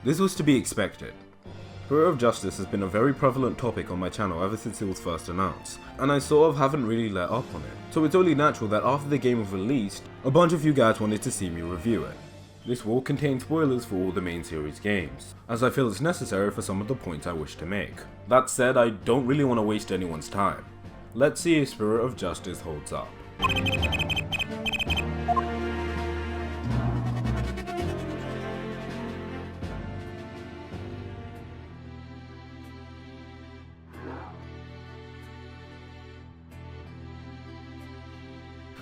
This was to be expected. Spirit of Justice has been a very prevalent topic on my channel ever since it was first announced, and I sort of haven't really let up on it, so it's only natural that after the game was released, a bunch of you guys wanted to see me review it. This will contain spoilers for all the main series games, as I feel it's necessary for some of the points I wish to make. That said, I don't really want to waste anyone's time. Let's see if Spirit of Justice holds up.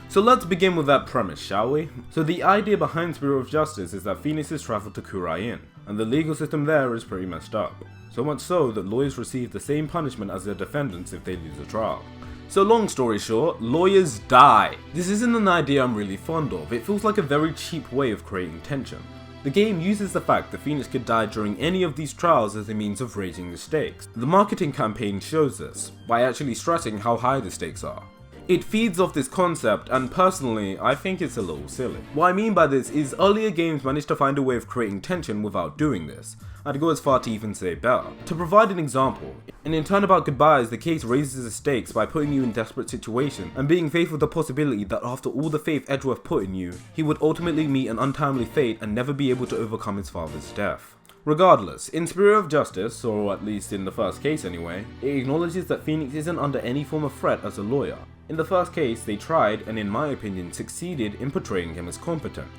So let's begin with that premise, shall we? So the idea behind Spirit of Justice is that Phoenixes travel to Kurai-in, and the legal system there is pretty messed up. So much so that lawyers receive the same punishment as their defendants if they lose a trial. So long story short, lawyers die. This isn't an idea I'm really fond of, it feels like a very cheap way of creating tension. The game uses the fact that Phoenix could die during any of these trials as a means of raising the stakes. The marketing campaign shows this, by actually stressing how high the stakes are. It feeds off this concept, and personally, I think it's a little silly. What I mean by this is earlier games managed to find a way of creating tension without doing this. I'd go as far to even say better. To provide an example, in Turnabout Goodbyes, the case raises the stakes by putting you in desperate situations and being faced with the possibility that after all the faith Edgeworth put in you, he would ultimately meet an untimely fate and never be able to overcome his father's death. Regardless, in Spirit of Justice, or at least in the first case anyway, it acknowledges that Phoenix isn't under any form of threat as a lawyer. In the first case, they tried, and in my opinion succeeded in portraying him as competent.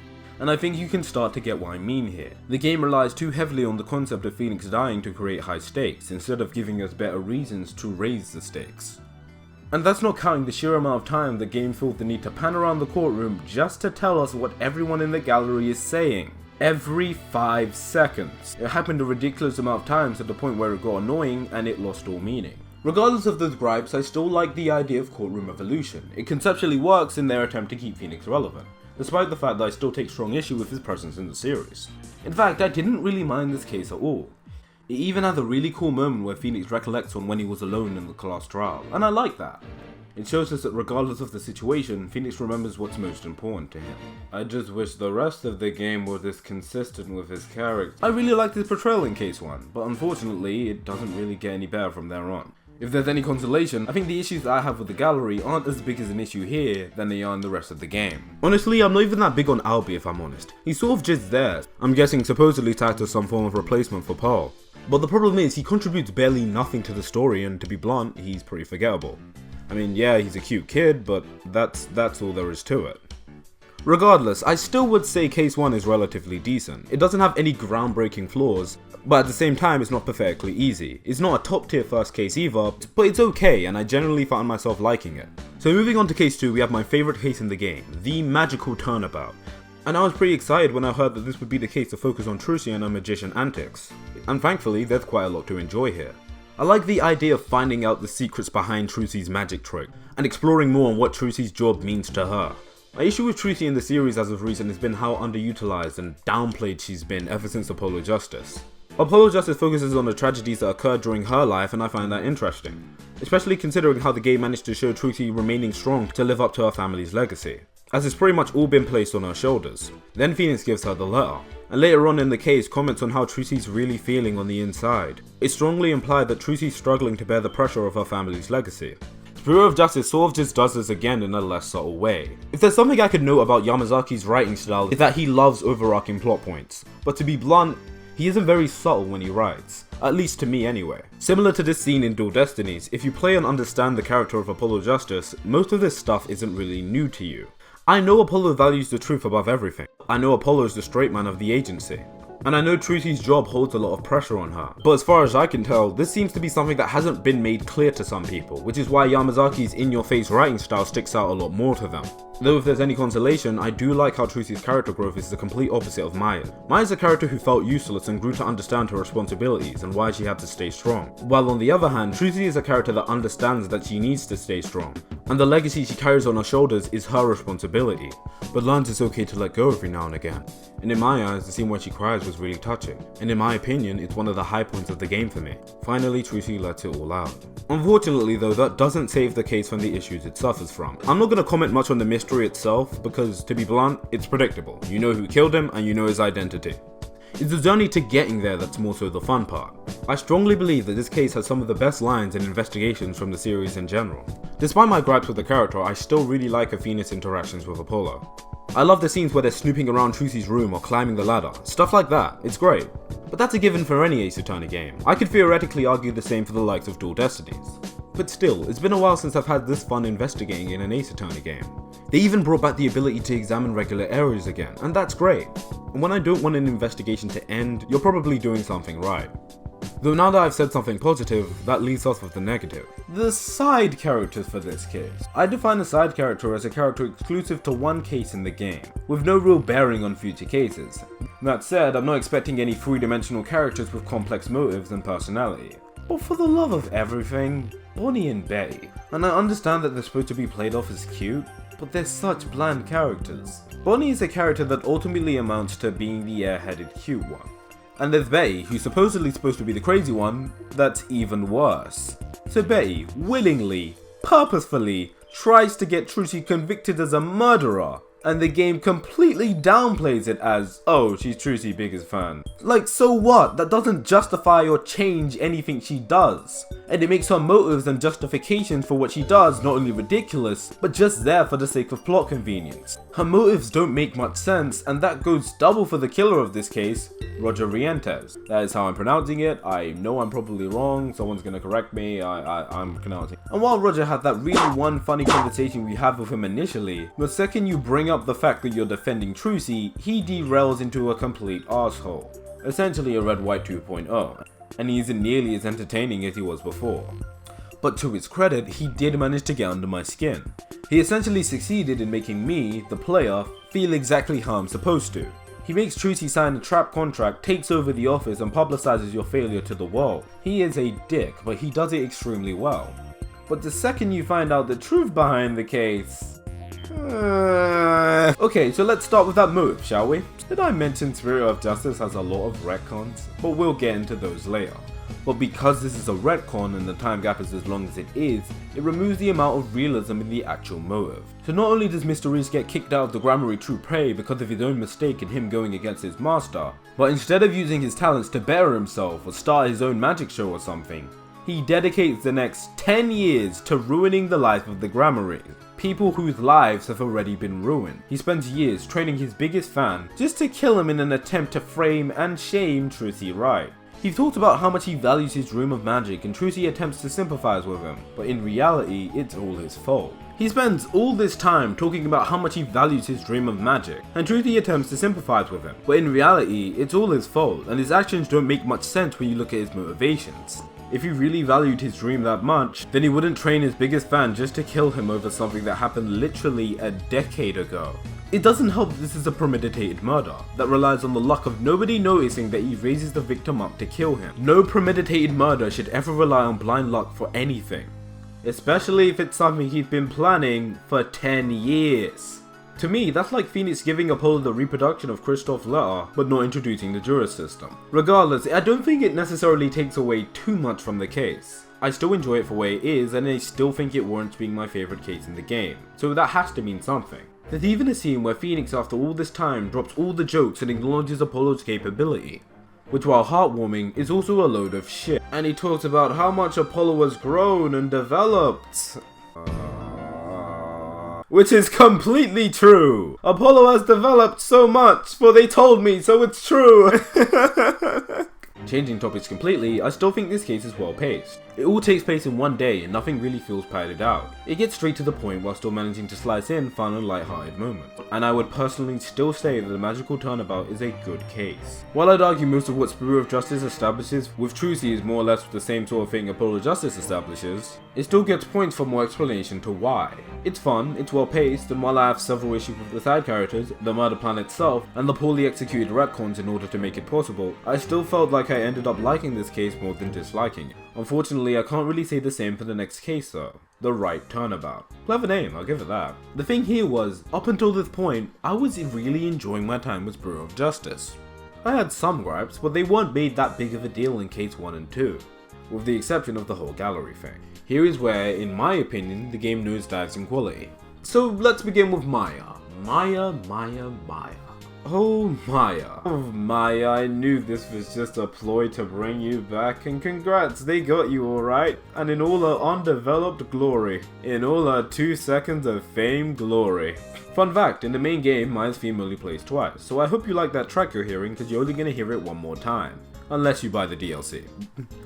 And I think you can start to get what I mean here. The game relies too heavily on the concept of Phoenix dying to create high stakes, instead of giving us better reasons to raise the stakes. And that's not counting the sheer amount of time the game felt the need to pan around the courtroom just to tell us what everyone in the gallery is saying. Every 5 seconds. It happened a ridiculous amount of times to the point where it got annoying and it lost all meaning. Regardless of those gripes, I still like the idea of courtroom evolution. It conceptually works in their attempt to keep Phoenix relevant, despite the fact that I still take strong issue with his presence in the series. In fact, I didn't really mind this case at all. It even had a really cool moment where Phoenix recollects on when he was alone in the class trial, and I like that. It shows us that regardless of the situation, Phoenix remembers what's most important to him. I just wish the rest of the game were this consistent with his character. I really liked his portrayal in Case 1, but unfortunately it doesn't really get any better from there on. If there's any consolation, I think the issues that I have with the gallery aren't as big as an issue here than they are in the rest of the game. Honestly, I'm not even that big on Albie if I'm honest. He's sort of just there. I'm guessing supposedly tagged as some form of replacement for Pearl. But the problem is, he contributes barely nothing to the story, and to be blunt, he's pretty forgettable. I mean, yeah, he's a cute kid, but that's all there is to it. Regardless, I still would say Case 1 is relatively decent. It doesn't have any groundbreaking flaws, but at the same time it's not pathetically easy. It's not a top tier first case either, but it's okay, and I generally found myself liking it. So moving on to Case 2, we have my favourite case in the game, the magical turnabout. And I was pretty excited when I heard that this would be the case to focus on Trucy and her magician antics. And thankfully, there's quite a lot to enjoy here. I like the idea of finding out the secrets behind Trucy's magic trick, and exploring more on what Trucy's job means to her. My issue with Trucy in the series as of recent has been how underutilized and downplayed she's been ever since Apollo Justice. Apollo Justice focuses on the tragedies that occurred during her life, and I find that interesting, especially considering how the game managed to show Trucy remaining strong to live up to her family's legacy, as it's pretty much all been placed on her shoulders. Then Phoenix gives her the letter, and later on in the case comments on how Trucy's really feeling on the inside. It's strongly implied that Trucy's struggling to bear the pressure of her family's legacy. Spirit of Justice sort of just does this again in a less subtle way. If there's something I could note about Yamazaki's writing style, it's that he loves overarching plot points, but to be blunt, he isn't very subtle when he writes, at least to me anyway. Similar to this scene in Dual Destinies, if you play and understand the character of Apollo Justice, most of this stuff isn't really new to you. I know Apollo values the truth above everything. I know Apollo is the straight man of the agency. And I know Trucy's job holds a lot of pressure on her. But as far as I can tell, this seems to be something that hasn't been made clear to some people, which is why Yamazaki's in-your-face writing style sticks out a lot more to them. Though if there's any consolation, I do like how Trucy's character growth is the complete opposite of Maya. Maya's a character who felt useless and grew to understand her responsibilities and why she had to stay strong. While on the other hand, Trucy is a character that understands that she needs to stay strong, and the legacy she carries on her shoulders is her responsibility, but learns it's okay to let go every now and again. And in my eyes, the scene where she cries was really touching, and in my opinion, it's one of the high points of the game for me. Finally, Trucy lets it all out. Unfortunately though, that doesn't save the case from the issues it suffers from. I'm not going to comment much on the mystery itself because, to be blunt, it's predictable. You know who killed him and you know his identity. It's the journey to getting there that's more so the fun part. I strongly believe that this case has some of the best lines and investigations from the series in general. Despite my gripes with the character, I still really like Athena's interactions with Apollo. I love the scenes where they're snooping around Trucy's room or climbing the ladder, stuff like that, it's great. But that's a given for any Ace Attorney game. I could theoretically argue the same for the likes of Dual Destinies. But still, it's been a while since I've had this fun investigating in an Ace Attorney game. They even brought back the ability to examine regular areas again, and that's great. And when I don't want an investigation to end, you're probably doing something right. Though now that I've said something positive, that leaves us with the negative. The side characters for this case. I define a side character as a character exclusive to one case in the game, with no real bearing on future cases. That said, I'm not expecting any three-dimensional characters with complex motives and personality. But for the love of everything, Bonnie and Betty. And I understand that they're supposed to be played off as cute, but they're such bland characters. Bonnie is a character that ultimately amounts to being the airheaded cute one. And there's Betty, who's supposedly supposed to be the crazy one, that's even worse. So Betty, willingly, purposefully, tries to get Trucy convicted as a murderer, and the game completely downplays it as, oh, she's Trucy's biggest fan. Like, so what? That doesn't justify or change anything she does. And it makes her motives and justifications for what she does not only ridiculous, but just there for the sake of plot convenience. Her motives don't make much sense, and that goes double for the killer of this case, Roger Rientes. That is how I'm pronouncing it. I know I'm probably wrong, someone's gonna correct me, I'm pronouncing. And while Roger had that really one funny conversation we had with him initially, the second you bring up the fact that you're defending Trucy, he derails into a complete asshole. Essentially a Red White 2.0, and he isn't nearly as entertaining as he was before. But to his credit, he did manage to get under my skin. He essentially succeeded in making me, the player, feel exactly how I'm supposed to. He makes Trucy sign a trap contract, takes over the office, and publicizes your failure to the world. He is a dick, but he does it extremely well. But the second you find out the truth behind the case... Okay, so let's start with that motive, shall we? Did I mention Spirit of Justice has a lot of retcons? But we'll get into those later. But because this is a retcon and the time gap is as long as it is, it removes the amount of realism in the actual motive. So not only does Mr. Reese get kicked out of the Gramarye True Prey because of his own mistake in him going against his master, but instead of using his talents to better himself or start his own magic show or something, he dedicates the next 10 years to ruining the life of the Gramarye. People whose lives have already been ruined. He spends years training his biggest fan just to kill him in an attempt to frame and shame Trucy Wright. He talks about how much he values his dream of magic and Trucy attempts to sympathize with him, but in reality, it's all his fault. He spends all this time talking about how much he values his dream of magic, and Trucy attempts to sympathize with him, but in reality, it's all his fault, and his actions don't make much sense when you look at his motivations. If he really valued his dream that much, then he wouldn't train his biggest fan just to kill him over something that happened literally a decade ago. It doesn't help that this is a premeditated murder that relies on the luck of nobody noticing that he raises the victim up to kill him. No premeditated murder should ever rely on blind luck for anything, especially if it's something he's been planning for 10 years. To me, that's like Phoenix giving Apollo the reproduction of Christophe's letter, but not introducing the juris system. Regardless, I don't think it necessarily takes away too much from the case. I still enjoy it for where it is, and I still think it warrants being my favourite case in the game, so that has to mean something. There's even a scene where Phoenix after all this time drops all the jokes and acknowledges Apollo's capability, which while heartwarming is also a load of shit. And he talks about how much Apollo has grown and developed. Which is completely true. Apollo has developed so much, for they told me, so it's true. Changing topics completely, I still think this case is well paced. It all takes place in one day and nothing really feels padded out. It gets straight to the point while still managing to slice in fun and light-hearted moments. And I would personally still say that the magical turnabout is a good case. While I'd argue most of what Spirit of Justice establishes with Trucy is more or less the same sort of thing Apollo Justice establishes, it still gets points for more explanation to why. It's fun, it's well paced, and while I have several issues with the side characters, the murder plan itself, and the poorly executed retcons in order to make it possible, I still felt like I ended up liking this case more than disliking it. Unfortunately, I can't really say the same for the next case though. The Wright Turnabout. Clever name, I'll give it that. The thing here was, up until this point, I was really enjoying my time with Spirit of Justice. I had some gripes, but they weren't made that big of a deal in case 1 and 2, with the exception of the whole gallery thing. Here is where, in my opinion, the game nosedives in quality. So let's begin with Maya. Maya. Oh Maya. Oh Maya, I knew this was just a ploy to bring you back, and congrats, they got you alright, and in all her undeveloped glory. In all her 2 seconds of fame glory. Fun fact, in the main game, Maya's theme only plays twice, so I hope you like that track you're hearing because you're only going to hear it one more time. Unless you buy the DLC.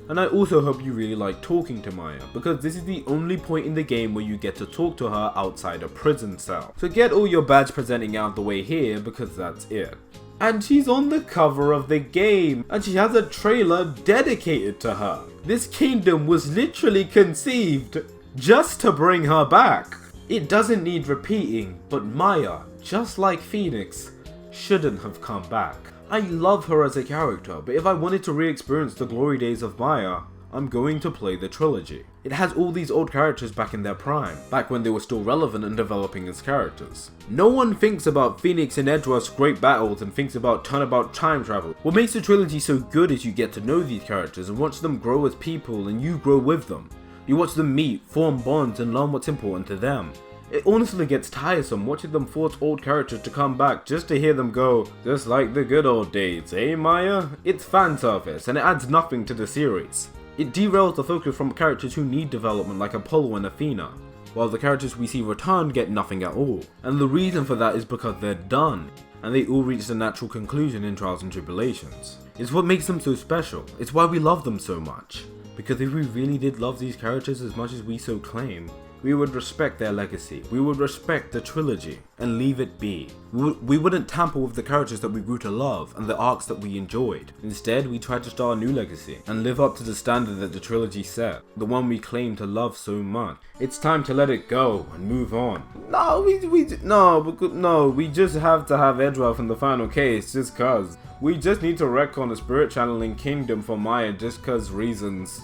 And I also hope you really like talking to Maya, because this is the only point in the game where you get to talk to her outside a prison cell. So get all your badge presenting out the way here, because that's it. And she's on the cover of the game, and she has a trailer dedicated to her. This kingdom was literally conceived just to bring her back. It doesn't need repeating, but Maya, just like Phoenix, shouldn't have come back. I love her as a character, but if I wanted to re-experience the glory days of Maya, I'm going to play the trilogy. It has all these old characters back in their prime, back when they were still relevant and developing as characters. No one thinks about Phoenix and Edgeworth's great battles and thinks about turnabout time travel. What makes the trilogy so good is you get to know these characters and watch them grow as people, and you grow with them. You watch them meet, form bonds, and learn what's important to them. It honestly gets tiresome watching them force old characters to come back just to hear them go, just like the good old days, eh Maya? It's fan service, and it adds nothing to the series. It derails the focus from characters who need development like Apollo and Athena, while the characters we see return get nothing at all. And the reason for that is because they're done, and they all reach a natural conclusion in Trials and Tribulations. It's what makes them so special, it's why we love them so much. Because if we really did love these characters as much as we so claim, we would respect their legacy, we would respect the trilogy, and leave it be. We wouldn't tamper with the characters that we grew to love and the arcs that we enjoyed. Instead, we tried to start a new legacy, and live up to the standard that the trilogy set, the one we claim to love so much. It's time to let it go and move on. No, we just have to have Edgeworth in the final case, just cause. We just need to retcon the spirit channeling kingdom for Maya just cause reasons.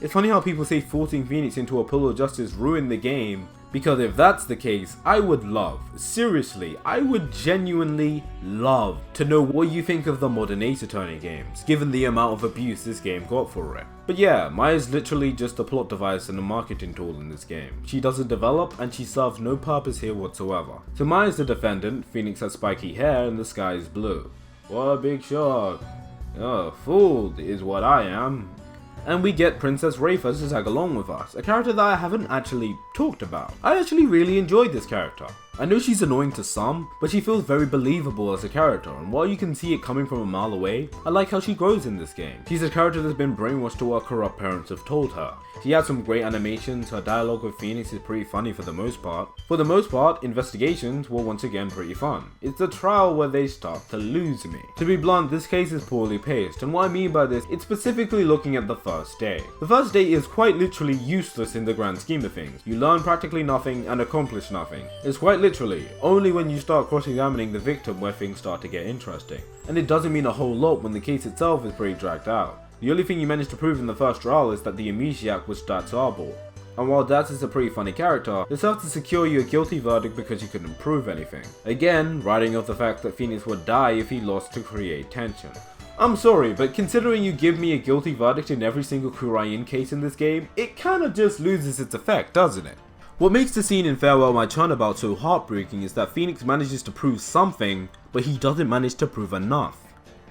It's funny how people say forcing Phoenix into Apollo Justice ruined the game, because if that's the case, I would love, seriously, I would genuinely love to know what you think of the modern Ace Attorney games, given the amount of abuse this game got for it. But yeah, Maya's literally just a plot device and a marketing tool in this game. She doesn't develop, and she serves no purpose here whatsoever. So Maya's the defendant, Phoenix has spiky hair, and the sky is blue. What a big shock. Oh, fooled is what I am. And we get Princess Rafa to tag along with us, a character that I haven't actually talked about. I actually really enjoyed this character. I know she's annoying to some, but she feels very believable as a character, and while you can see it coming from a mile away, I like how she grows in this game. She's a character that's been brainwashed to what corrupt parents have told her. She has some great animations, her dialogue with Phoenix is pretty funny for the most part. For the most part, investigations were once again pretty fun. It's the trial where they start to lose me. To be blunt, this case is poorly paced, and what I mean by this, it's specifically looking at the first day. The first day is quite literally useless in the grand scheme of things. You learn practically nothing and accomplish nothing. It's quite literally only when you start cross-examining the victim where things start to get interesting. And it doesn't mean a whole lot when the case itself is pretty dragged out. The only thing you manage to prove in the first trial is that the amnesiac was Stats Arbor. And while Dats is a pretty funny character, it serves to secure you a guilty verdict because you couldn't prove anything. Again, writing off the fact that Phoenix would die if he lost to create tension. I'm sorry, but considering you give me a guilty verdict in every single Kurain case in this game, it kinda just loses its effect, doesn't it? What makes the scene in Farewell My Turnabout so heartbreaking is that Phoenix manages to prove something, but he doesn't manage to prove enough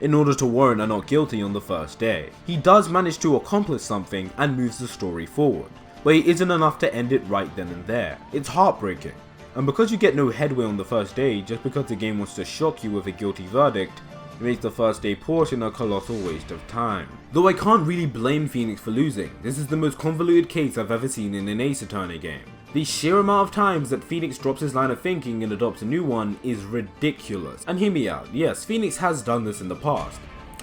in order to warrant a not guilty on the first day. He does manage to accomplish something and moves the story forward, but it isn't enough to end it right then and there. It's heartbreaking. And because you get no headway on the first day just because the game wants to shock you with a guilty verdict, it makes the first day portion a colossal waste of time. Though I can't really blame Phoenix for losing, this is the most convoluted case I've ever seen in an Ace Attorney game. The sheer amount of times that Phoenix drops his line of thinking and adopts a new one is ridiculous. And hear me out, yes, Phoenix has done this in the past,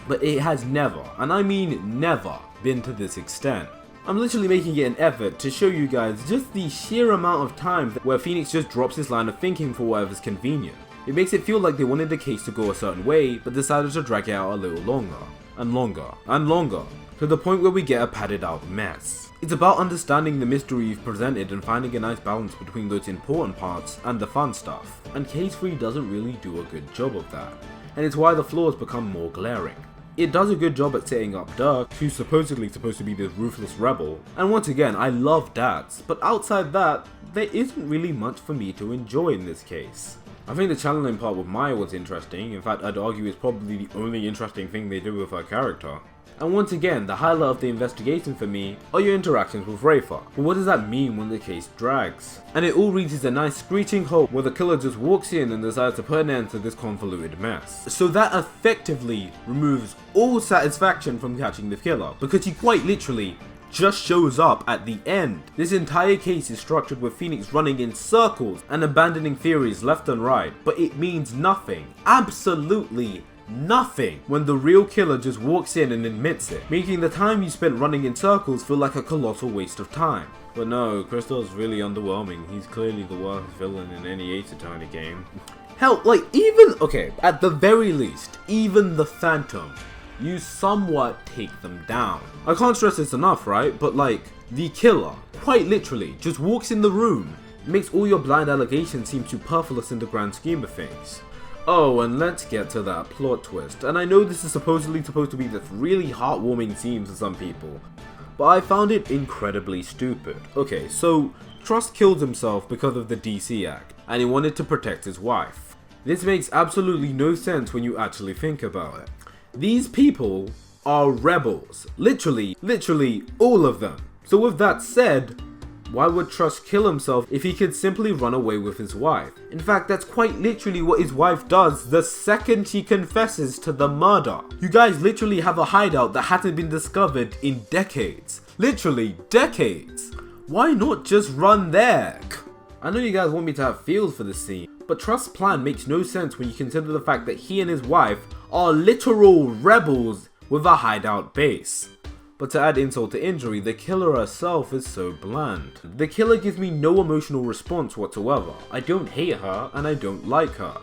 but it has never, and I mean never, been to this extent. I'm literally making it an effort to show you guys just the sheer amount of times where Phoenix just drops his line of thinking for whatever's convenient. It makes it feel like they wanted the case to go a certain way, but decided to drag it out a little longer, and longer, and longer, to the point where we get a padded out mess. It's about understanding the mystery you've presented and finding a nice balance between those important parts and the fun stuff, and Case 3 doesn't really do a good job of that, and it's why the flaws become more glaring. It does a good job at setting up Dirk, who's supposedly supposed to be this ruthless rebel, and once again I love Dats, but outside that, there isn't really much for me to enjoy in this case. I think the channeling part with Maya was interesting. In fact, I'd argue it's probably the only interesting thing they did with her character. And once again, the highlight of the investigation for me are your interactions with Rafer. But what does that mean when the case drags? And it all reaches a nice screeching halt where the killer just walks in and decides to put an end to this convoluted mess. So that effectively removes all satisfaction from catching the killer, because he quite literally just shows up at the end. This entire case is structured with Phoenix running in circles and abandoning theories left and right, but it means nothing. Absolutely nothing when the real killer just walks in and admits it, making the time you spent running in circles feel like a colossal waste of time. But no, Crystal's really underwhelming. He's clearly the worst villain in any Ace Attorney game. Hell, like okay, at the very least, even the Phantom, you somewhat take them down. I can't stress this enough, right? But like, the killer, quite literally, just walks in the room, makes all your blind allegations seem superfluous in the grand scheme of things. Oh, and let's get to that plot twist. And I know this is supposedly supposed to be this really heartwarming scene for some people, but I found it incredibly stupid. Okay, so Trust killed himself because of the DC Act, and he wanted to protect his wife. This makes absolutely no sense when you actually think about it. These people are rebels. Literally all of them. So with that said, why would Trust kill himself if he could simply run away with his wife? In fact, that's quite literally what his wife does the second she confesses to the murder. You guys literally have a hideout that hasn't been discovered in decades. Literally decades. Why not just run there? I know you guys want me to have feels for this scene, but Trust's plan makes no sense when you consider the fact that he and his wife are literal rebels with a hideout base. But to add insult to injury, the killer herself is so bland. The killer gives me no emotional response whatsoever. I don't hate her and I don't like her.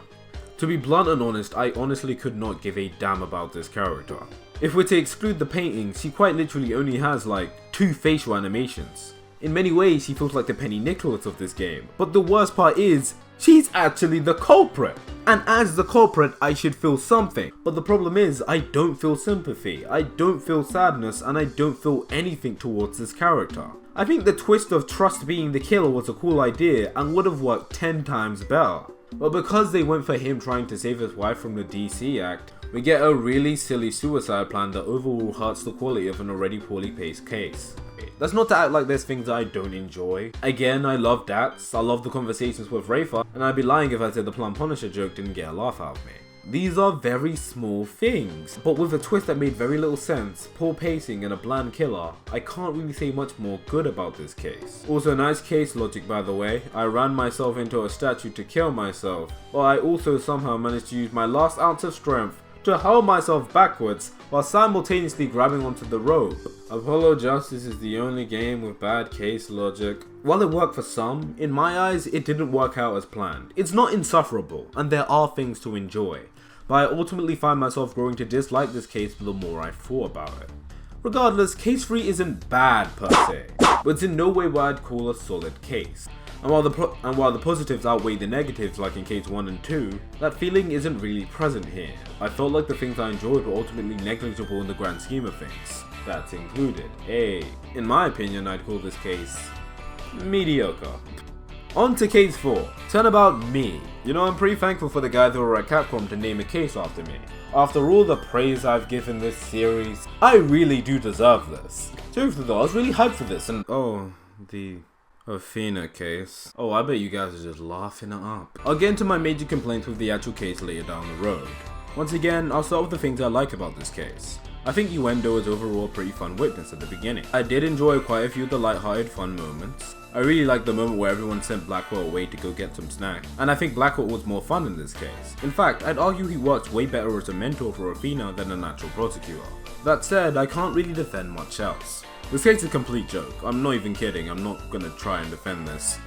To be blunt and honest, I honestly could not give a damn about this character. If we're to exclude the paintings, she quite literally only has like 2 facial animations. In many ways, she feels like the Penny Nicholas of this game. But the worst part is, she's actually the culprit. And as the culprit, I should feel something. But the problem is, I don't feel sympathy, I don't feel sadness, and I don't feel anything towards this character. I think the twist of Trust being the killer was a cool idea and would have worked 10 times better. But because they went for him trying to save his wife from the DC Act, we get a really silly suicide plan that overall hurts the quality of an already poorly paced case. That's not to act like there's things I don't enjoy. Again, I love Dax, I love the conversations with Rafer, and I'd be lying if I said the Plum Punisher joke didn't get a laugh out of me. These are very small things, but with a twist that made very little sense, poor pacing and a bland killer, I can't really say much more good about this case. Also, nice case logic by the way. I ran myself into a statue to kill myself, but I also somehow managed to use my last ounce of strength to hurl myself backwards while simultaneously grabbing onto the rope. Apollo Justice is the only game with bad case logic. While it worked for some, in my eyes it didn't work out as planned. It's not insufferable, and there are things to enjoy, but I ultimately find myself growing to dislike this case the more I thought about it. Regardless, case 3 isn't bad per se, but it's in no way what I'd call a solid case. And while the positives outweigh the negatives like in case 1 and 2, that feeling isn't really present here. I felt like the things I enjoyed were ultimately negligible in the grand scheme of things. That's included in my opinion, I'd call this case mediocre. On to case 4, Turnabout Me. You know, I'm pretty thankful for the guys over at Capcom to name a case after me. After all the praise I've given this series, I really do deserve this. Seriously though, I was really hyped for this and the Athena case. Oh, I bet you guys are just laughing it up. I'll get into my major complaints with the actual case later down the road. Once again, I'll start with the things I like about this case. I think Uendo is overall a pretty fun witness at the beginning. I did enjoy quite a few of the light-hearted fun moments. I really liked the moment where everyone sent Blackwell away to go get some snacks, and I think Blackwell was more fun in this case. In fact, I'd argue he works way better as a mentor for Athena than a natural prosecutor. That said, I can't really defend much else. This case is a complete joke, I'm not even kidding, I'm not gonna try and defend this.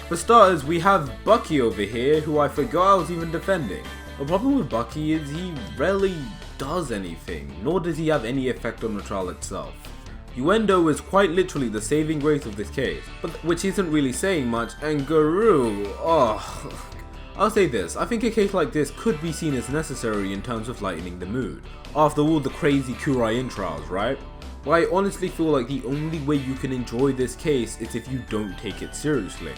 For starters, we have Bucky over here, who I forgot I was even defending. The problem with Bucky is he rarely does anything, nor does he have any effect on the trial itself. Uendo is quite literally the saving grace of this case, but which isn't really saying much, and Guru, I'll say this, I think a case like this could be seen as necessary in terms of lightening the mood. After all the crazy Kurain trials, right? But I honestly feel like the only way you can enjoy this case is if you don't take it seriously.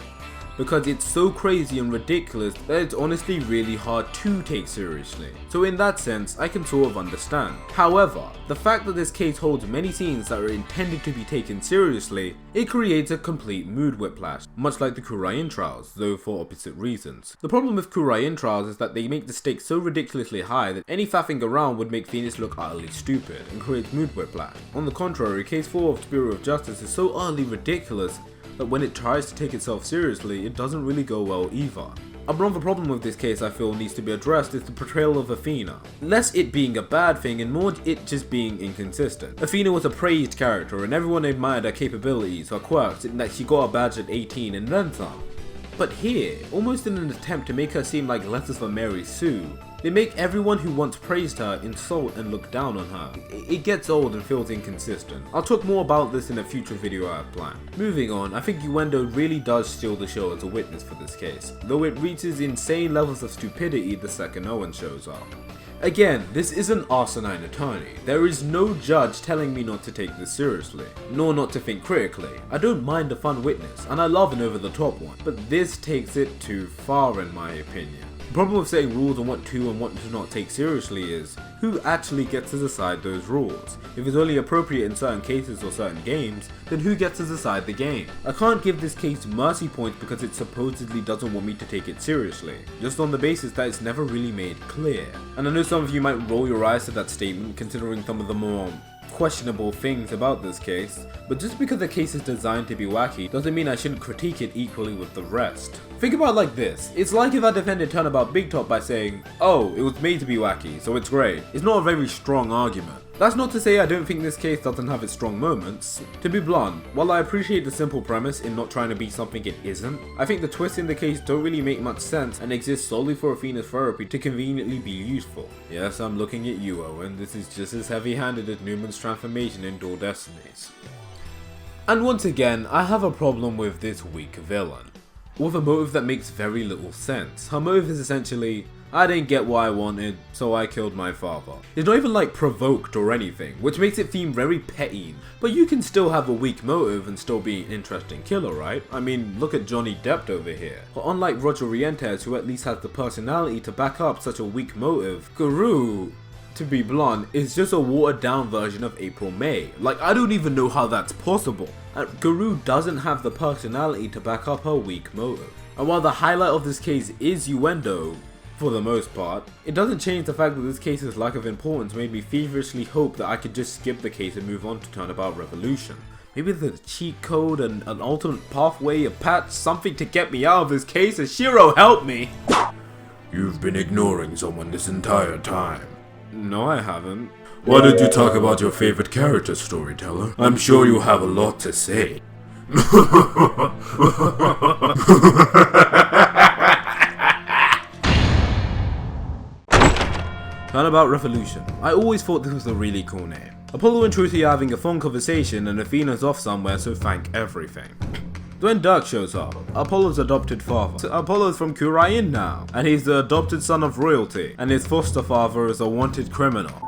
because it's so crazy and ridiculous that it's honestly really hard to take seriously. So in that sense, I can sort of understand. However, the fact that this case holds many scenes that are intended to be taken seriously, it creates a complete mood whiplash, much like the Kurain trials, though for opposite reasons. The problem with Kurain trials is that they make the stakes so ridiculously high that any faffing around would make Phoenix look utterly stupid and create mood whiplash. On the contrary, case 4 of Bureau of Justice is so utterly ridiculous that when it tries to take itself seriously, it doesn't really go well either. Another problem with this case I feel needs to be addressed is the portrayal of Athena. Less it being a bad thing and more it just being inconsistent. Athena was a praised character and everyone admired her capabilities, her quirks, and that she got a badge at 18 and then some. But here, almost in an attempt to make her seem like Letters from Mary Sue, they make everyone who once praised her insult and look down on her. It gets old and feels inconsistent. I'll talk more about this in a future video I have planned. Moving on, I think Uendo really does steal the show as a witness for this case, though it reaches insane levels of stupidity the second Owen shows up. Again, this isn't asinine attorney. There is no judge telling me not to take this seriously, nor not to think critically. I don't mind a fun witness, and I love an over-the-top one, but this takes it too far in my opinion. The problem with setting rules on what to and what to not take seriously is, who actually gets to decide those rules? If it's only appropriate in certain cases or certain games, then who gets to decide the game? I can't give this case mercy points because it supposedly doesn't want me to take it seriously, just on the basis that it's never really made clear. And I know some of you might roll your eyes to that statement considering some of the more questionable things about this case, but just because the case is designed to be wacky doesn't mean I shouldn't critique it equally with the rest. Think about it like this, it's like if I defended Turnabout Big Top by saying, oh, it was made to be wacky, so it's great. It's not a very strong argument. That's not to say I don't think this case doesn't have its strong moments. To be blunt, while I appreciate the simple premise in not trying to be something it isn't, I think the twists in the case don't really make much sense and exist solely for Athena's therapy to conveniently be useful. Yes, I'm looking at you, Owen, this is just as heavy-handed as Newman's transformation in Dual Destinies. And once again, I have a problem with this weak villain, with a motive that makes very little sense. Her motive is essentially, I didn't get what I wanted, so I killed my father. It's not even like provoked or anything, which makes it seem very petty, but you can still have a weak motive and still be an interesting killer, right? I mean, look at Johnny Depp over here. But unlike Roger Rientes, who at least has the personality to back up such a weak motive, Guru, to be blunt, is just a watered down version of April May. Like, I don't even know how that's possible. And Guru doesn't have the personality to back up her weak motive. And while the highlight of this case is Uendo, for the most part, it doesn't change the fact that this case's lack of importance made me feverishly hope that I could just skip the case and move on to Turnabout Revolution. Maybe there's a cheat code and an alternate pathway, a patch, something to get me out of this case, and Shiro, help me! You've been ignoring someone this entire time. No, I haven't. Why don't you talk about your favorite character, Storyteller? I'm sure you have a lot to say. Turnabout Revolution. I always thought this was a really cool name. Apollo and Trucy are having a fun conversation and Athena's off somewhere, so thank everything. When Dirk shows up, Apollo's adopted father. So Apollo's from Kurain now, and he's the adopted son of royalty, and his foster father is a wanted criminal.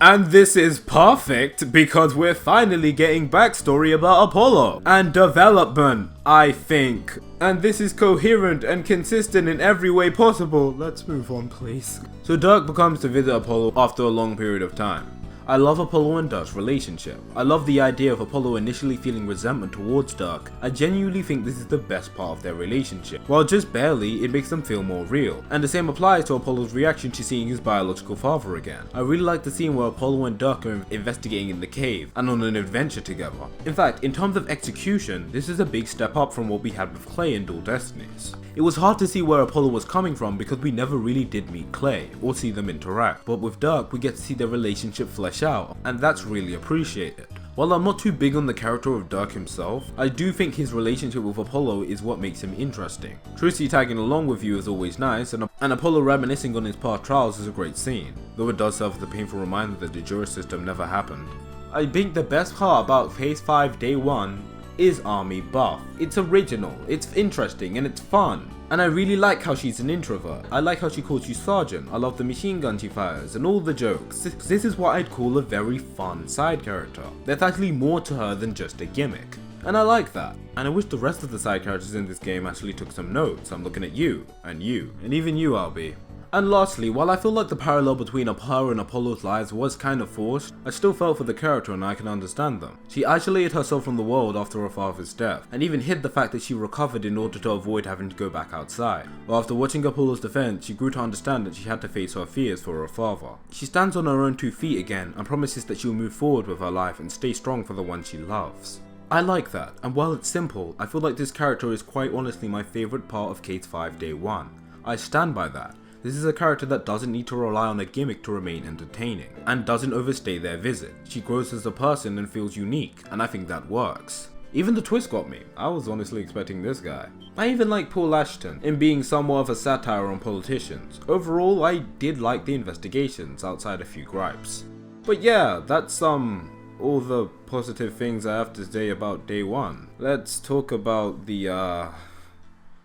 And this is perfect because we're finally getting backstory about Apollo and development, I think. And this is coherent and consistent in every way possible. Let's move on, please. So Dirk becomes to visit Apollo after a long period of time. I love Apollo and Dirk's relationship. I love the idea of Apollo initially feeling resentment towards Dirk. I genuinely think this is the best part of their relationship. While just barely, it makes them feel more real. And the same applies to Apollo's reaction to seeing his biological father again. I really like the scene where Apollo and Dirk are investigating in the cave and on an adventure together. In fact, in terms of execution, this is a big step up from what we had with Clay in Dual Destinies. It was hard to see where Apollo was coming from because we never really did meet Clay or see them interact, but with Dirk we get to see their relationship flesh out, and that's really appreciated. While I'm not too big on the character of Dirk himself, I do think his relationship with Apollo is what makes him interesting. Trucy tagging along with you is always nice, and Apollo reminiscing on his past trials is a great scene, though it does serve as a painful reminder that the jury system never happened. I think the best part about Phase 5 Day 1 is Army Buff. It's original, it's interesting, and it's fun. And I really like how she's an introvert. I like how she calls you Sergeant. I love the machine gun she fires and all the jokes. This is what I'd call a very fun side character. There's actually more to her than just a gimmick. and I like that. And I wish the rest of the side characters in this game actually took some notes. I'm looking at you, and even you, Albie. And lastly, while I feel like the parallel between her and Apollo's lives was kind of forced, I still felt for the character and I can understand them. She isolated herself from the world after her father's death, and even hid the fact that she recovered in order to avoid having to go back outside. But after watching Apollo's defense, she grew to understand that she had to face her fears for her father. She stands on her own 2 feet again and promises that she'll move forward with her life and stay strong for the one she loves. I like that, and while it's simple, I feel like this character is quite honestly my favourite part of Case 5 Day 1. I stand by that. This is a character that doesn't need to rely on a gimmick to remain entertaining, and doesn't overstay their visit. She grows as a person and feels unique, and I think that works. Even the twist got me. I was honestly expecting this guy. I even like Paul Ashton, in being somewhat of a satire on politicians. Overall, I did like the investigations, outside a few gripes. But yeah, that's all the positive things I have to say about Day 1. Let's talk about the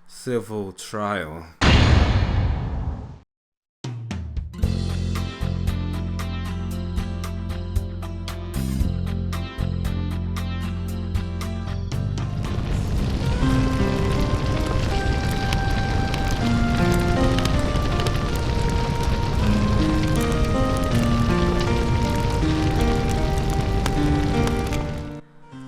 civil trial.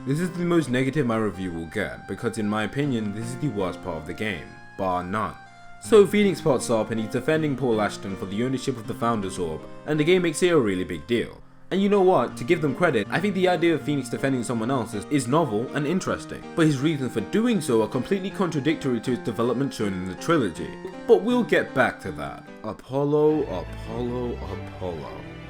This is the most negative my review will get, because in my opinion this is the worst part of the game, bar none. So Phoenix pops up and he's defending Paul Ashton for the ownership of the Founder's Orb, and the game makes it a really big deal. And you know what, to give them credit, I think the idea of Phoenix defending someone else is novel and interesting, but his reasons for doing so are completely contradictory to his development shown in the trilogy. But we'll get back to that. Apollo.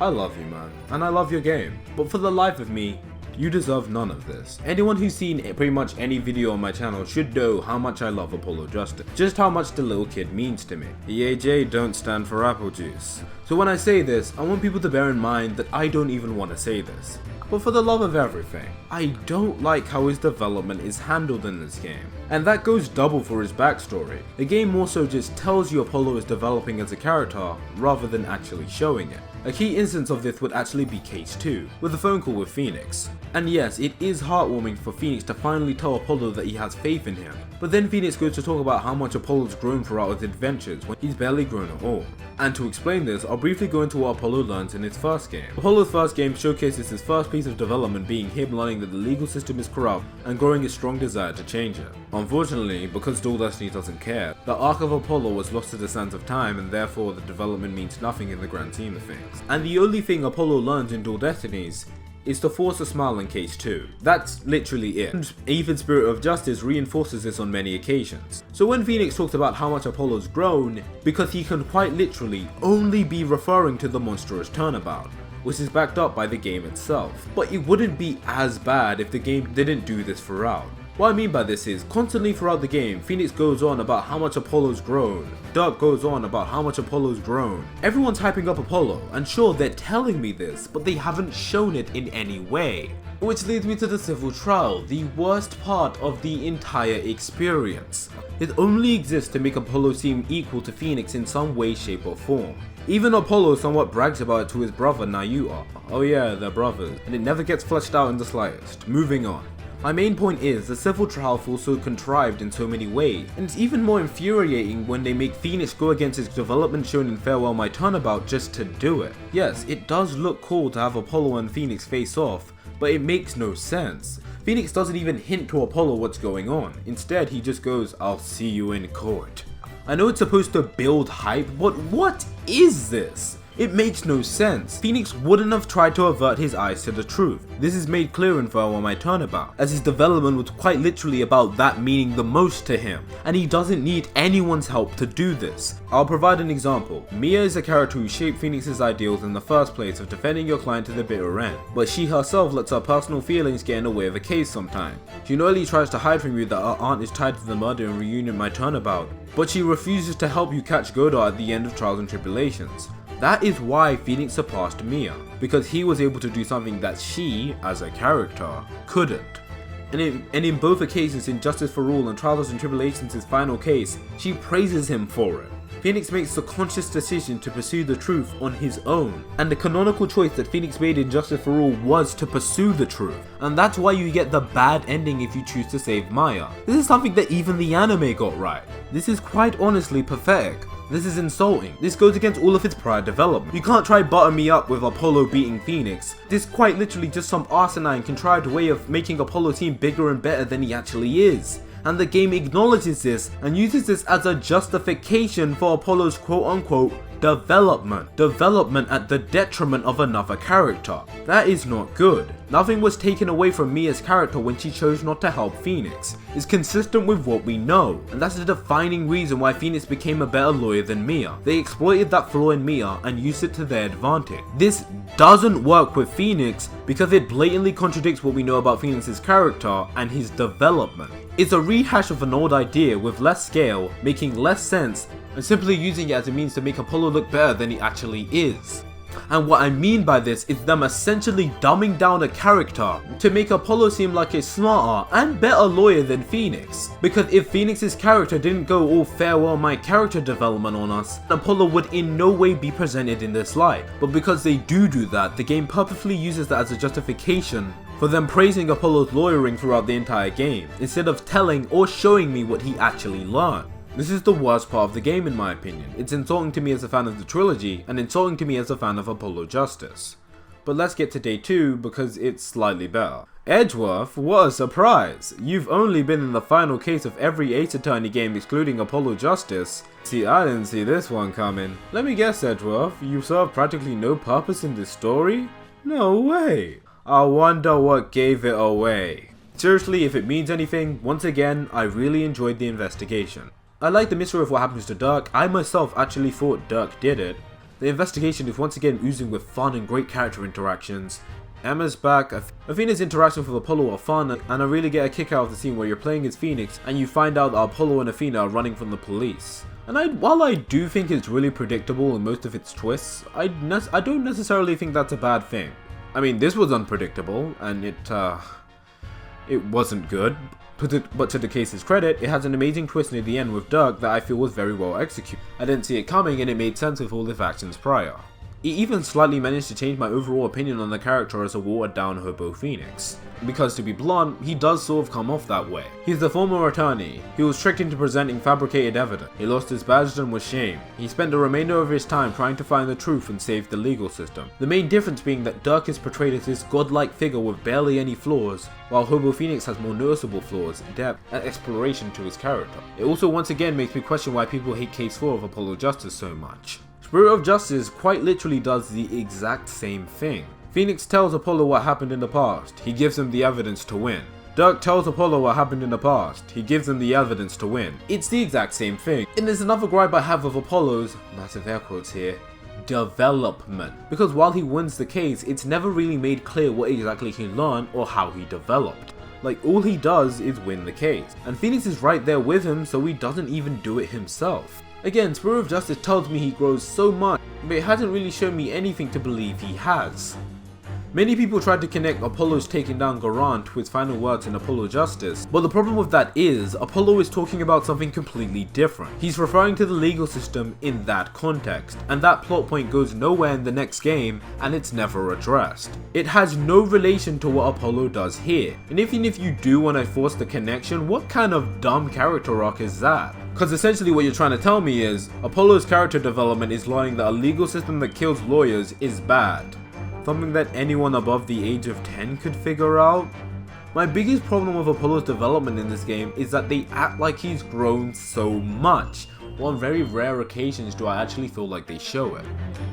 I love you, man, and I love your game, but for the life of me, you deserve none of this. Anyone who's seen pretty much any video on my channel should know how much I love Apollo Justice, just how much the little kid means to me. EAJ don't stand for apple juice. So when I say this, I want people to bear in mind that I don't even want to say this. But for the love of everything, I don't like how his development is handled in this game. And that goes double for his backstory. The game more so just tells you Apollo is developing as a character, rather than actually showing it. A key instance of this would actually be Case 2, with the phone call with Phoenix. And yes, it is heartwarming for Phoenix to finally tell Apollo that he has faith in him. But then Phoenix goes to talk about how much Apollo's grown throughout his adventures when he's barely grown at all. And to explain this, I'll briefly go into what Apollo learns in his first game. Apollo's first game showcases his first piece of development being him learning that the legal system is corrupt and growing a strong desire to change it. Unfortunately, because Dual Destiny doesn't care, the arc of Apollo was lost to the sands of time, and therefore the development means nothing in the grand scheme of things. And the only thing Apollo learns in Dual Destinies is to force a smile in Case 2. That's literally it. And even Spirit of Justice reinforces this on many occasions. So when Phoenix talks about how much Apollo's grown, because he can quite literally only be referring to the monstrous turnabout, which is backed up by the game itself. But it wouldn't be as bad if the game didn't do this throughout. What I mean by this is, constantly throughout the game, Phoenix goes on about how much Apollo's grown, Dirk goes on about how much Apollo's grown. Everyone's hyping up Apollo, and sure, they're telling me this, but they haven't shown it in any way. Which leads me to the civil trial, the worst part of the entire experience. It only exists to make Apollo seem equal to Phoenix in some way, shape or form. Even Apollo somewhat brags about it to his brother Nayuta. Oh yeah, they're brothers, and it never gets fleshed out in the slightest. Moving on. My main point is, the civil trial feels so contrived in so many ways, and it's even more infuriating when they make Phoenix go against his development shown in Farewell My Turnabout just to do it. Yes, it does look cool to have Apollo and Phoenix face off, but it makes no sense. Phoenix doesn't even hint to Apollo what's going on. Instead, he just goes, "I'll see you in court." I know it's supposed to build hype, but what is this? It makes no sense. Phoenix wouldn't have tried to avert his eyes to the truth. This is made clear in Farewell My Turnabout, as his development was quite literally about that meaning the most to him, and he doesn't need anyone's help to do this. I'll provide an example. Mia is a character who shaped Phoenix's ideals in the first place of defending your client to the bitter end, but she herself lets her personal feelings get in the way of a case sometimes. She not only tries to hide from you that her aunt is tied to the murder and reunion My Turnabout, but she refuses to help you catch Godard at the end of Trials and Tribulations. That is why Phoenix surpassed Mia, because he was able to do something that she, as a character, couldn't. And in both occasions, in Justice for All and Trials and Tribulations' final case, she praises him for it. Phoenix makes the conscious decision to pursue the truth on his own, and the canonical choice that Phoenix made in Justice for All was to pursue the truth, and that's why you get the bad ending if you choose to save Maya. This is something that even the anime got right. This is quite honestly pathetic. This is insulting. This goes against all of its prior development. You can't try butter me up with Apollo beating Phoenix. This is quite literally just some asinine contrived way of making Apollo seem bigger and better than he actually is. And the game acknowledges this and uses this as a justification for Apollo's quote-unquote development. Development at the detriment of another character. That is not good. Nothing was taken away from Mia's character when she chose not to help Phoenix. It's consistent with what we know, and that's the defining reason why Phoenix became a better lawyer than Mia. They exploited that flaw in Mia and used it to their advantage. This doesn't work with Phoenix because it blatantly contradicts what we know about Phoenix's character and his development. It's a rehash of an old idea with less scale, making less sense, and simply using it as a means to make Apollo look better than he actually is. And what I mean by this is them essentially dumbing down a character to make Apollo seem like a smarter and better lawyer than Phoenix. Because if Phoenix's character didn't go all farewell my character development on us, Apollo would in no way be presented in this light. But because they do that, the game purposefully uses that as a justification for them praising Apollo's lawyering throughout the entire game, instead of telling or showing me what he actually learned. This is the worst part of the game in my opinion. It's insulting to me as a fan of the trilogy, and insulting to me as a fan of Apollo Justice. But let's get to day 2 because it's slightly better. Edgeworth, what a surprise! You've only been in the final case of every Ace Attorney game excluding Apollo Justice. See, I didn't see this one coming. Let me guess, Edgeworth, you serve practically no purpose in this story? No way! I wonder what gave it away. Seriously, if it means anything, once again, I really enjoyed the investigation. I like the mystery of what happens to Dirk. I myself actually thought Dirk did it. The investigation is once again oozing with fun and great character interactions. Emma's back. Athena's interactions with Apollo are fun, and I really get a kick out of the scene where you're playing as Phoenix and you find out that Apollo and Athena are running from the police. And while I do think it's really predictable in most of its twists, I don't necessarily think that's a bad thing. I mean, this was unpredictable, and it wasn't good. But to the case's credit, it has an amazing twist near the end with Dirk that I feel was very well executed. I didn't see it coming and it made sense with all his actions prior. It even slightly managed to change my overall opinion on the character as a watered down hobo Phoenix. Because to be blunt, he does sort of come off that way. He's the former attorney. He was tricked into presenting fabricated evidence. He lost his badge and was shamed. He spent the remainder of his time trying to find the truth and save the legal system. The main difference being that Dirk is portrayed as this godlike figure with barely any flaws, while Hobo Phoenix has more noticeable flaws, depth, and exploration to his character. It also once again makes me question why people hate Case 4 of Apollo Justice so much. Spirit of Justice quite literally does the exact same thing. Phoenix tells Apollo what happened in the past, he gives him the evidence to win. Dirk tells Apollo what happened in the past, he gives him the evidence to win. It's the exact same thing. And there's another gripe I have with Apollo's, massive air quotes here, development. Because while he wins the case, it's never really made clear what exactly he learned or how he developed. Like, all he does is win the case. And Phoenix is right there with him, so he doesn't even do it himself. Again, Spirit of Justice tells me he grows so much, but it hasn't really shown me anything to believe he has. Many people tried to connect Apollo's taking down Garant to his final words in Apollo Justice, but the problem with that is, Apollo is talking about something completely different. He's referring to the legal system in that context, and that plot point goes nowhere in the next game, and it's never addressed. It has no relation to what Apollo does here, and even if you do want to force the connection, what kind of dumb character arc is that? Because essentially what you're trying to tell me is, Apollo's character development is learning that a legal system that kills lawyers is bad. Something that anyone above the age of 10 could figure out? My biggest problem with Apollo's development in this game is that they act like he's grown so much. On very rare occasions do I actually feel like they show it.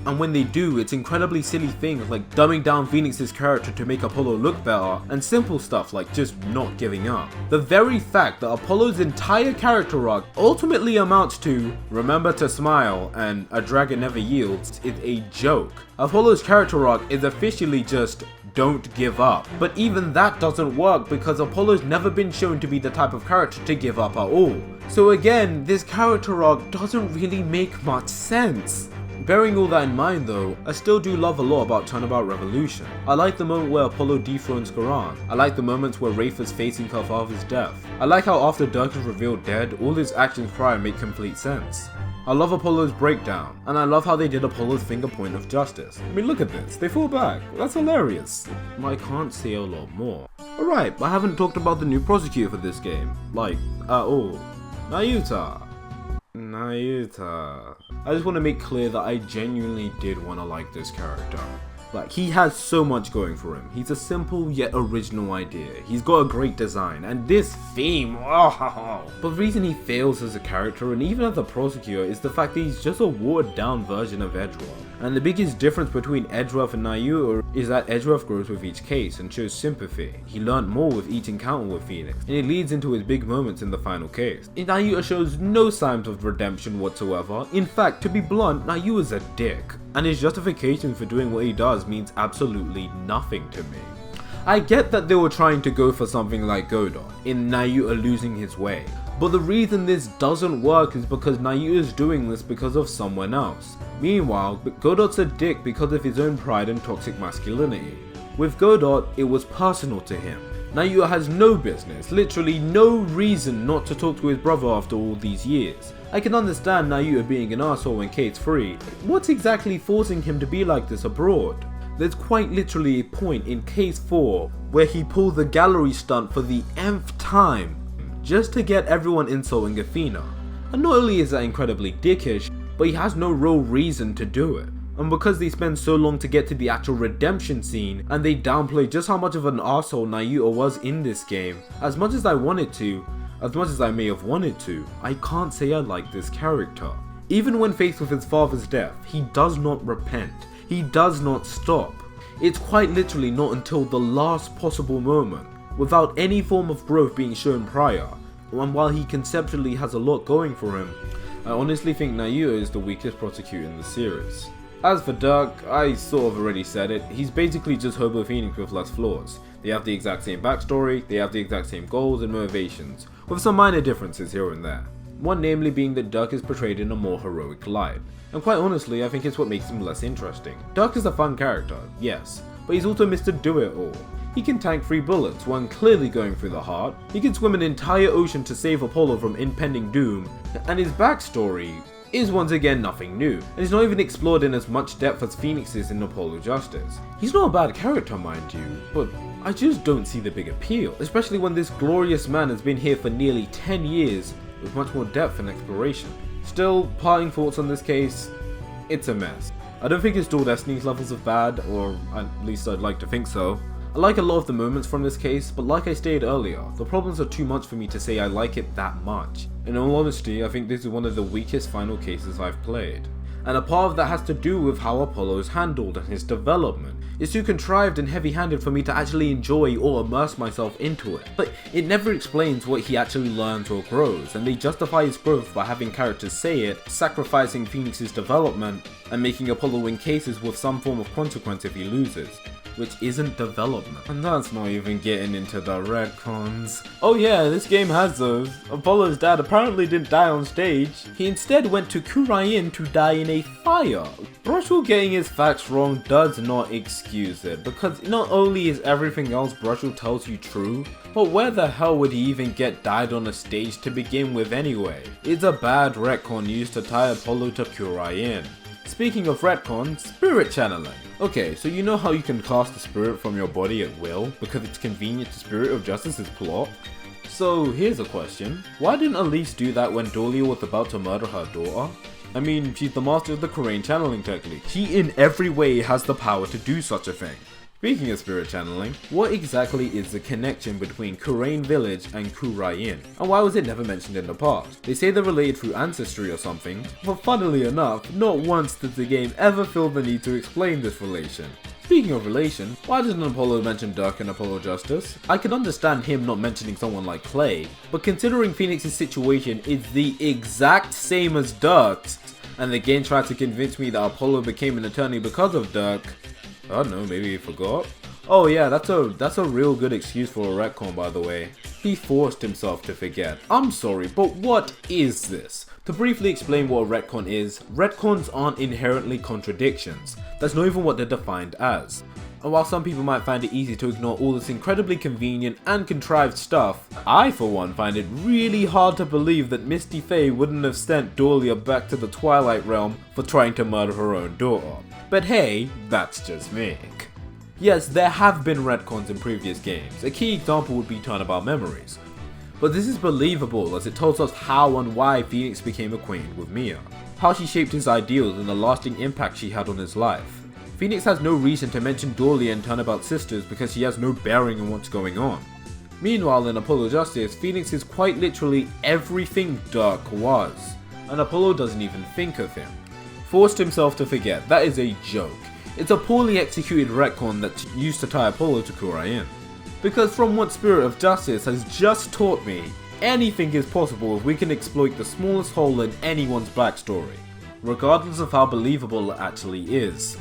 And when they do, it's incredibly silly things like dumbing down Phoenix's character to make Apollo look better, and simple stuff like just not giving up. The very fact that Apollo's entire character arc ultimately amounts to remember to smile and a dragon never yields is a joke. Apollo's character arc is officially just don't give up. But even that doesn't work because Apollo's never been shown to be the type of character to give up at all. So again, this character arc doesn't really make much sense. Bearing all that in mind though, I still do love a lot about Turnabout Revolution. I like the moment where Apollo dethrones Garant. I like the moments where Wraith is facing her father's death. I like how after Dirk is revealed dead, all his actions prior make complete sense. I love Apollo's breakdown, and I love how they did Apollo's finger point of justice. I mean, look at this, they fall back, that's hilarious. I can't say a lot more. Alright, I haven't talked about the new prosecutor for this game, like, at all. Nayuta. I just want to make clear that I genuinely did want to like this character. Like, he has so much going for him. He's a simple yet original idea. He's got a great design, and this theme, oh. But the reason he fails as a character and even as a prosecutor is the fact that he's just a watered down version of Edgeworth. And the biggest difference between Edgeworth and Nayuta is that Edgeworth grows with each case and shows sympathy. He learned more with each encounter with Phoenix, and it leads into his big moments in the final case. Nayuta shows no signs of redemption whatsoever. In fact, to be blunt, Nayuta's a dick, and his justification for doing what he does means absolutely nothing to me. I get that they were trying to go for something like Godot, in Nayuta losing his way, but the reason this doesn't work is because Nayuta is doing this because of someone else. Meanwhile, Godot's a dick because of his own pride and toxic masculinity. With Godot, it was personal to him. Nayuta has no business, literally no reason not to talk to his brother after all these years. I can understand Nayuta being an asshole in case 3. What's exactly forcing him to be like this abroad? There's quite literally a point in case 4 where he pulled the gallery stunt for the nth time just to get everyone insulting Athena. And not only is that incredibly dickish, but he has no real reason to do it. And because they spend so long to get to the actual redemption scene, and they downplay just how much of an arsehole Nayuta was in this game, as much as I may have wanted to, I can't say I like this character. Even when faced with his father's death, he does not repent. He does not stop. It's quite literally not until the last possible moment, without any form of growth being shown prior, and while he conceptually has a lot going for him, I honestly think Nayuta is the weakest prosecutor in the series. As for Dirk, I sort of already said it, he's basically just Hobo Phoenix with less flaws. They have the exact same backstory, they have the exact same goals and motivations, with some minor differences here and there. One namely being that Dirk is portrayed in a more heroic light. And quite honestly, I think it's what makes him less interesting. Dirk is a fun character, yes, but he's also Mr. Do-It-All. He can tank 3 bullets when clearly going through the heart, he can swim an entire ocean to save Apollo from impending doom, and his backstory is once again nothing new, and is not even explored in as much depth as Phoenix is in Apollo Justice. He's not a bad character, mind you, but I just don't see the big appeal, especially when this glorious man has been here for nearly 10 years with much more depth and exploration. Still, parting thoughts on this case, it's a mess. I don't think it's Dual Destinies levels of bad, or at least I'd like to think so. I like a lot of the moments from this case, but like I stated earlier, the problems are too much for me to say I like it that much. In all honesty, I think this is one of the weakest final cases I've played. And a part of that has to do with how Apollo is handled and his development. It's too contrived and heavy-handed for me to actually enjoy or immerse myself into it. But it never explains what he actually learns or grows, and they justify his growth by having characters say it, sacrificing Phoenix's development, and making Apollo win cases with some form of consequence if he loses, which isn't development. And that's not even getting into the retcons. Oh yeah, this game has those. Apollo's dad apparently didn't die on stage. He instead went to Kurain to die in a fire. Brushel getting his facts wrong does not excuse it, because not only is everything else Brushel tells you true, but where the hell would he even get died on a stage to begin with anyway? It's a bad retcon used to tie Apollo to Kurain. Speaking of retcon, spirit channeling. Okay, so you know how you can cast a spirit from your body at will, because it's convenient to Spirit of Justice's plot? So here's a question. Why didn't Elise do that when Dahlia was about to murder her daughter? I mean, she's the master of the Kurain channeling technique. She in every way has the power to do such a thing. Speaking of spirit channeling, what exactly is the connection between Kurain Village and Kurain? And why was it never mentioned in the past? They say they're related through ancestry or something, but funnily enough, not once does the game ever feel the need to explain this relation. Speaking of relation, why doesn't Apollo mention Dirk in Apollo Justice? I can understand him not mentioning someone like Clay, but considering Phoenix's situation is the exact same as Dirk's, and the game tried to convince me that Apollo became an attorney because of Dirk, I don't know, maybe he forgot? Oh yeah, that's a real good excuse for a retcon, by the way. He forced himself to forget. I'm sorry, but what is this? To briefly explain what a retcon is, retcons aren't inherently contradictions. That's not even what they're defined as. And while some people might find it easy to ignore all this incredibly convenient and contrived stuff, I for one find it really hard to believe that Misty Faye wouldn't have sent Dahlia back to the Twilight Realm for trying to murder her own daughter. But hey, that's just me. Yes, there have been retcons in previous games. A key example would be Turnabout Memories. But this is believable as it tells us how and why Phoenix became acquainted with Mia, how she shaped his ideals and the lasting impact she had on his life. Phoenix has no reason to mention Dahlia and Turnabout Sisters because she has no bearing on what's going on. Meanwhile in Apollo Justice, Phoenix is quite literally everything Dirk was, and Apollo doesn't even think of him. Forced himself to forget, that is a joke. It's a poorly executed retcon that's used to tie Apollo to Kurain. Because from what Spirit of Justice has just taught me, anything is possible if we can exploit the smallest hole in anyone's backstory, regardless of how believable it actually is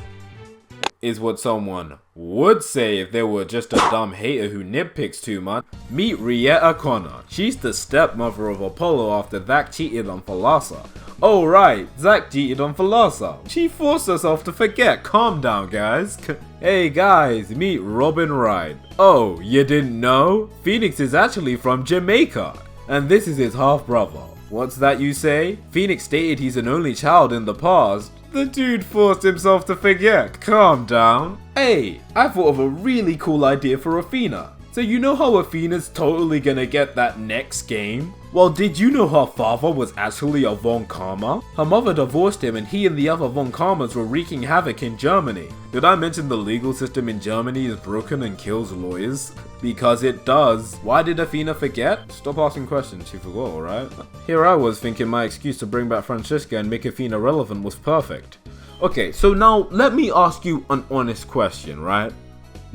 what someone would say if they were just a dumb hater who nitpicks too much. Meet Rieta Connor. She's the stepmother of Apollo after Zach cheated on Thalassa. Oh right, Zach cheated on Thalassa. She forced herself to forget. Calm down guys. Hey guys, meet Robin Wright. Oh, you didn't know? Phoenix is actually from Jamaica, and this is his half brother. What's that you say? Phoenix stated he's an only child in the past. The dude forced himself to forget. Calm down. Hey, I thought of a really cool idea for Athena. So you know how Athena's totally gonna get that next game? Well, did you know her father was actually a Von Karma? Her mother divorced him and he and the other Von Karmas were wreaking havoc in Germany. Did I mention the legal system in Germany is broken and kills lawyers? Because it does. Why did Athena forget? Stop asking questions, she forgot, alright? Here I was thinking my excuse to bring back Francisca and make Athena relevant was perfect. Okay, so now let me ask you an honest question, right?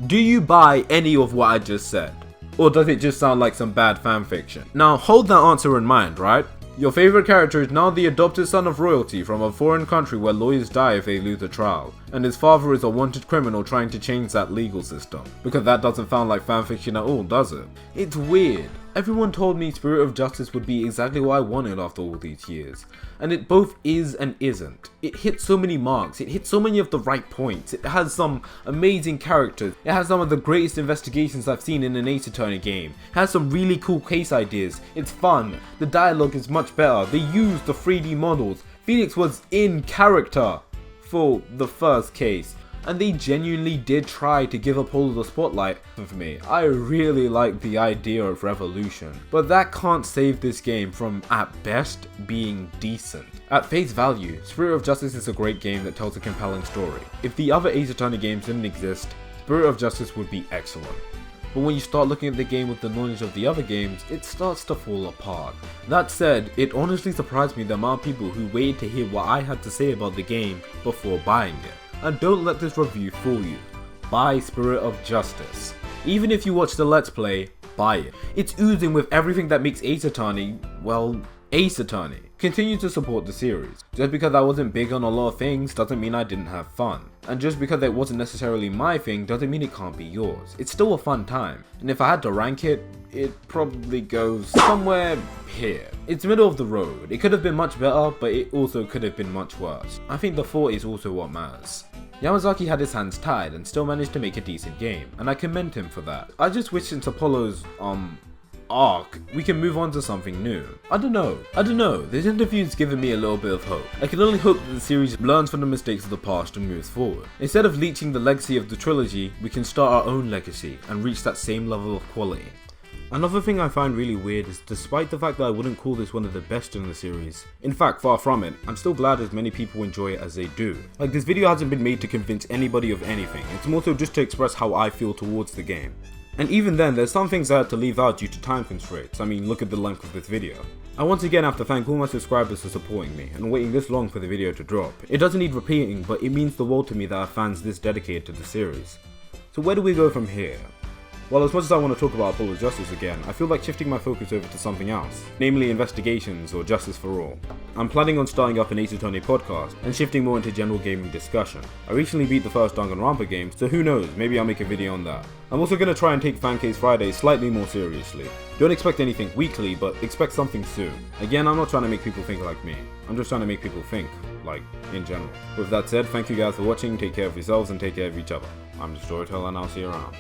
Do you buy any of what I just said? Or does it just sound like some bad fanfiction? Now hold that answer in mind, right? Your favorite character is now the adopted son of royalty from a foreign country where lawyers die if they lose a trial, and his father is a wanted criminal trying to change that legal system. Because that doesn't sound like fanfiction at all, does it? It's weird. Everyone told me Spirit of Justice would be exactly what I wanted after all these years. And it both is and isn't. It hits so many marks, it hits so many of the right points, it has some amazing characters, it has some of the greatest investigations I've seen in an Ace Attorney game, it has some really cool case ideas, it's fun, the dialogue is much better, they use the 3D models, Phoenix was in character for the first case. And they genuinely did try to give Apollo the spotlight. For me, I really like the idea of revolution, but that can't save this game from, at best, being decent. At face value, Spirit of Justice is a great game that tells a compelling story. If the other Ace Attorney games didn't exist, Spirit of Justice would be excellent. But when you start looking at the game with the knowledge of the other games, it starts to fall apart. That said, it honestly surprised me the amount of people who waited to hear what I had to say about the game before buying it. And don't let this review fool you. Buy Spirit of Justice. Even if you watch the Let's Play, buy it. It's oozing with everything that makes Ace Attorney, well, Ace Attorney. Continue to support the series. Just because I wasn't big on a lot of things doesn't mean I didn't have fun. And just because it wasn't necessarily my thing doesn't mean it can't be yours. It's still a fun time. And if I had to rank it, it probably goes somewhere here. It's middle of the road. It could have been much better, but it also could have been much worse. I think the thought is also what matters. Yamazaki had his hands tied and still managed to make a decent game, and I commend him for that. I just wish since Apollo's, arc, we can move on to something new. I don't know, this interview's given me a little bit of hope. I can only hope that the series learns from the mistakes of the past and moves forward. Instead of leeching the legacy of the trilogy, we can start our own legacy and reach that same level of quality. Another thing I find really weird is despite the fact that I wouldn't call this one of the best in the series, in fact far from it, I'm still glad as many people enjoy it as they do. Like this video hasn't been made to convince anybody of anything, it's more so just to express how I feel towards the game. And even then, there's some things I had to leave out due to time constraints. I mean, look at the length of this video. I once again have to thank all my subscribers for supporting me and waiting this long for the video to drop. It doesn't need repeating, but it means the world to me that I have fans this dedicated to the series. So where do we go from here? Well, as much as I want to talk about Apollo Justice again, I feel like shifting my focus over to something else, namely investigations or justice for all. I'm planning on starting up an Ace Attorney podcast and shifting more into general gaming discussion. I recently beat the first Danganronpa game, so who knows, maybe I'll make a video on that. I'm also going to try and take Fancase Fridays slightly more seriously. Don't expect anything weekly, but expect something soon. Again, I'm not trying to make people think like me, I'm just trying to make people think like, in general. With that said, thank you guys for watching, take care of yourselves and take care of each other. I'm the Storyteller and I'll see you around.